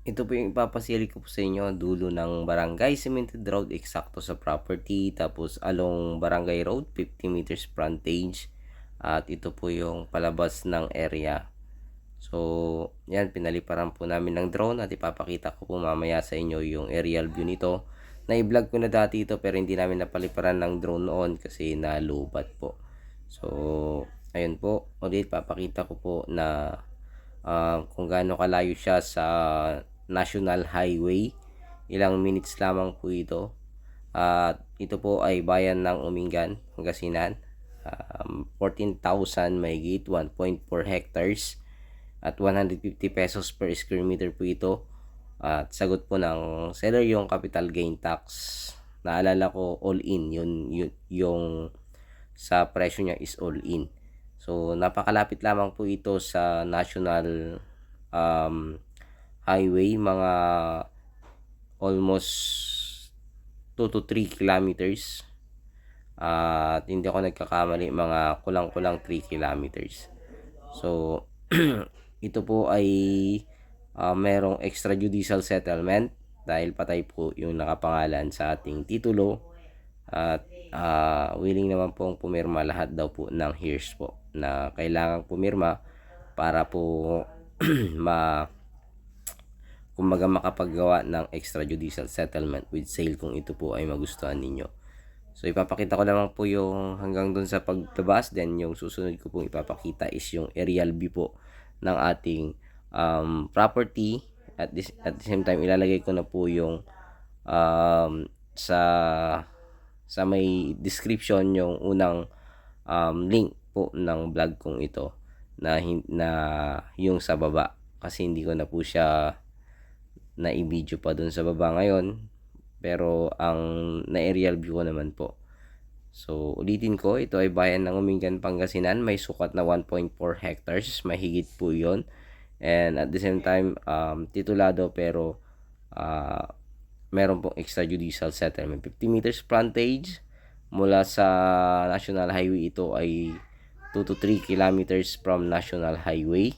Ito po yung ipapasili ko po sa inyo, dulo ng Barangay Cemented Road, eksakto sa property. Tapos along Barangay Road, 50 meters frontage. At ito po yung palabas ng area. So, yan, pinaliparan po namin ng drone at ipapakita ko po mamaya sa inyo yung aerial view nito. Na-vlog ko na dati ito pero hindi namin napaliparan ng drone noon kasi nalubat po. So, ayun po, ulit papakita ko po na kung gaano kalayo siya sa National Highway. Ilang minutes lamang po ito. At ito po ay bayan ng Umingan, Pangasinan. 14,000 mahigit, 1.4 hectares at 150 pesos per square meter po ito. At sagot po ng seller yung capital gain tax. Naalala ko all in, yun yung sa presyo niya is all in. So napakalapit lamang po ito sa National Highway, mga almost 2 to 3 kilometers. At hindi ako nagkakamali, mga kulang-kulang 3 kilometers. So ito po ay merong extrajudicial settlement dahil patay po yung nakapangalan sa ating titulo. At willing naman pong pumirma lahat daw po ng heirs po na kailangang pumirma para po kumbaga makapaggawa ng extrajudicial settlement with sale kung ito po ay magustuhan ninyo. So ipapakita ko naman po yung hanggang dun sa pagtabas, then yung susunod ko pong ipapakita is yung aerial view po ng ating property. At the same time ilalagay ko na po yung sa may description yung unang link po ng vlog kong ito na yung sa baba, kasi hindi ko na po siya na i-video pa dun sa baba ngayon, pero ang na-aerial view ko naman po. So ulitin ko, ito ay bayan ng Umingan, Pangasinan. May sukat na 1.4 hectares, mahigit po yon. And at the same time titulado, pero meron pong extrajudicial settlement. 50 meters frontage mula sa National Highway. Ito ay 2 to 3 kilometers from National Highway.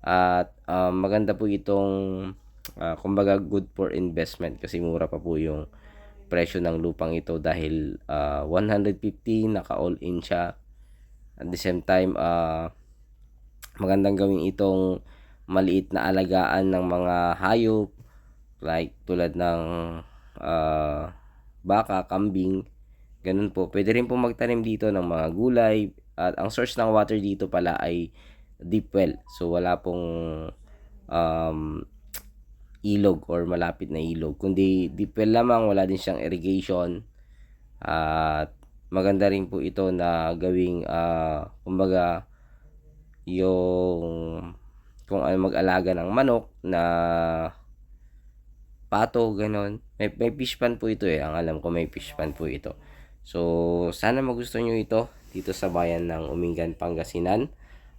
At maganda po itong kumbaga good for investment kasi mura pa po yung presyo ng lupang ito dahil 150 naka all in siya. At the same time magandang gawin itong maliit na alagaan ng mga hayop like tulad ng baka, kambing, ganun po. Pwede rin po magtanim dito ng mga gulay. At ang source ng water dito pala ay deep well. So wala pong ilog or malapit na ilog, kundi deep well lamang, wala din siyang irrigation. At maganda rin po ito na gawing kumbaga yung kung ano mag-alaga ng manok na pato, ganon. May fish pan po ito ang alam ko may fish pan po ito. So sana magustuhan nyo ito dito sa bayan ng Umingan, Pangasinan.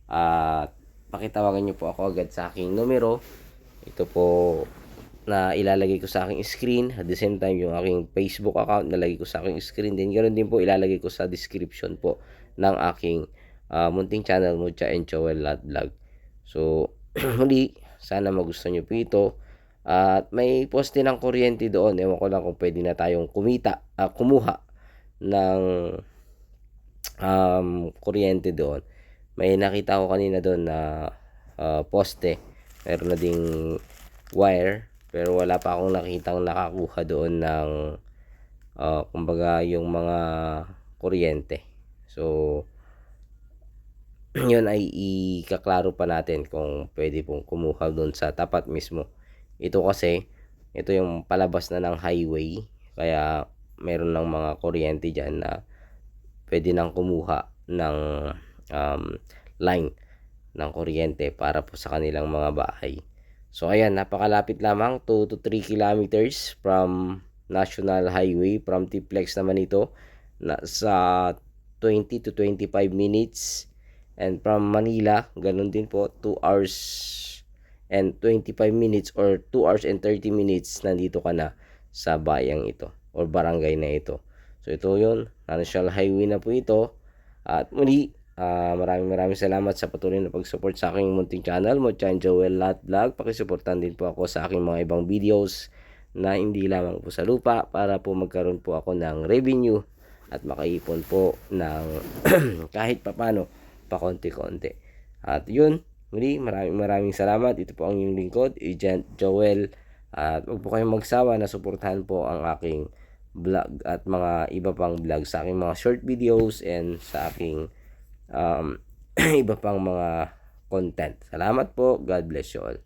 At pakitawagan nyo po ako agad sa aking numero. Ito po na ilalagay ko sa aking screen. At the same time yung aking Facebook account nalagay ko sa aking screen din. Ganoon din po ilalagay ko sa description po ng aking munting channel, Mucha and Joel Vlog. So muli, sana magustuhan nyo po ito. At may poste ng kuryente doon. Ewan ko lang kung pwede na tayong kumuha ng kuryente doon. May nakita ko kanina doon na poste. Meron na ding wire. Pero wala pa akong nakitang nakakuha doon ng kumbaga yung mga kuryente. So yun ay ikaklaro pa natin kung pwede pong kumuha doon sa tapat mismo. Ito kasi, ito yung palabas na ng highway, kaya meron ng mga kuryente dyan na pwede nang kumuha ng line ng kuryente para po sa kanilang mga bahay. So ayan, napakalapit lamang, 2 to 3 kilometers from National Highway. From Tiplex naman ito, sa 20 to 25 minutes. And from Manila, ganun din po, 2 hours and 25 minutes or 2 hours and 30 minutes nandito ka na sa bayang ito or barangay na ito. So ito yun, National Highway na po ito. At muli, Maraming salamat sa patuloy na pag-support sa aking munting channel, Mochan Joel Lat Vlog. Pakisuportan din po ako sa aking mga ibang videos na hindi lamang po sa lupa, para po magkaroon po ako ng revenue at makaipon po ng kahit papano pa konti-konti. At yun, muli maraming salamat. Ito po ang inyong lingkod, Agent Joel. At huwag po kayong magsawa na suportahan po ang aking vlog at mga iba pang vlog, sa aking mga short videos and sa aking iba pang mga content. Salamat po. God bless you all.